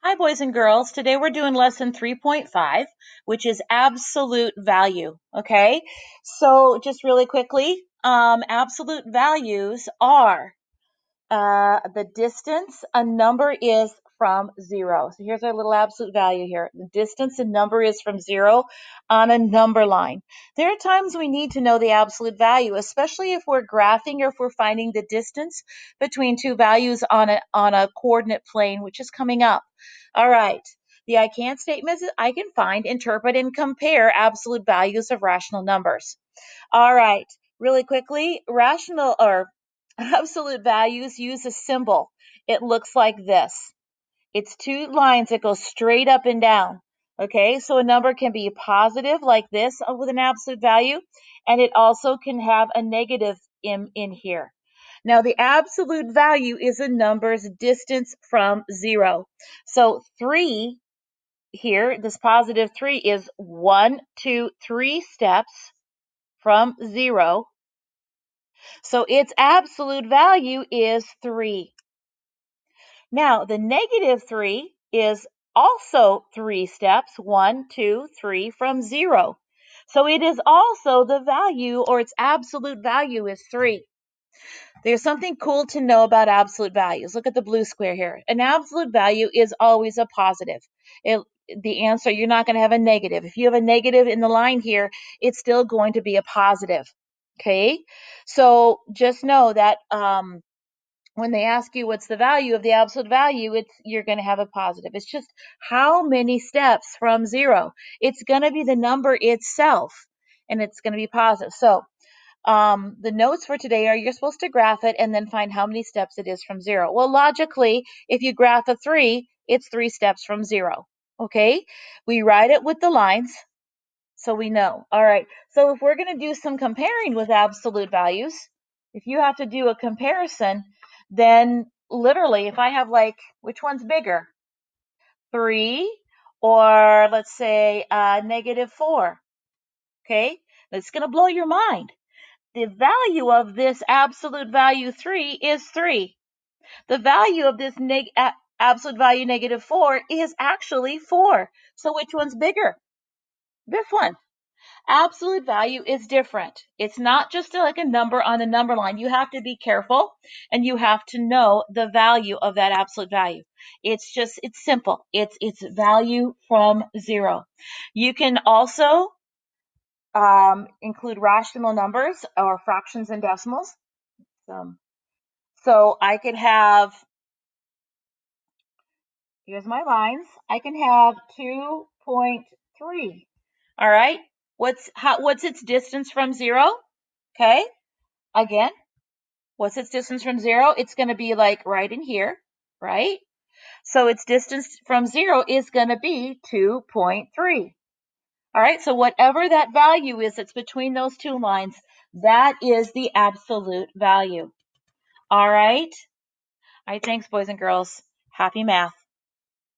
Hi, boys and girls. Today we're doing lesson 3.5, which is absolute value. Okay, so just really quickly, absolute values are the distance a number is from zero. So here's our little absolute value here. The distance a number is from zero on a number line. There are times we need to know the absolute value, especially if we're graphing or if we're finding the distance between two values on a coordinate plane, which is coming up. All right. The I can't statement is I can find, interpret, and compare absolute values of rational numbers. All right, really quickly, rational or absolute values use a symbol. It looks like this. It's two lines that go straight up and down. Okay, so a number can be positive like this with an absolute value, and it also can have a negative in here. Now, the absolute value is a number's distance from zero. So 3 here, this positive 3 is 1, 2, 3 steps from zero. So its absolute value is 3. Now, the negative 3 is also 3 steps, 1, 2, 3 from 0. So it is also the value, or its absolute value is 3. There's something cool to know about absolute values. Look at the blue square here. An absolute value is always a positive. The answer, you're not going to have a negative. If you have a negative in the line here, it's still going to be a positive. Okay, so just know that when they ask you what's the value of the absolute value, you're going to have a positive. It's just how many steps from zero. It's going to be the number itself, and it's going to be positive. So the notes for today are you're supposed to graph it and then find how many steps it is from zero. Well, logically, if you graph a 3, it's 3 steps from zero. Okay, we write it with the lines so we know. All right, so if we're going to do some comparing with absolute values, if you have to do a comparison, then literally, if I have like, which one's bigger? 3 or let's say -4. Okay, it's going to blow your mind. The value of this absolute value 3 is 3. The value of this absolute value -4 is actually 4. So which one's bigger? This one. Absolute value is different. It's not just like a number on a number line. You have to be careful and you have to know the value of that absolute value. It's simple. It's value from zero. You can also include rational numbers or fractions and decimals. So I could have, here's my lines. I can have 2.3. All right. What's its distance from zero? Okay. Again, what's its distance from zero? It's going to be like right in here, right? So its distance from zero is going to be 2.3. All right, so whatever that value is that's between those two lines, that is the absolute value. All right. All right, thanks, boys and girls. Happy math.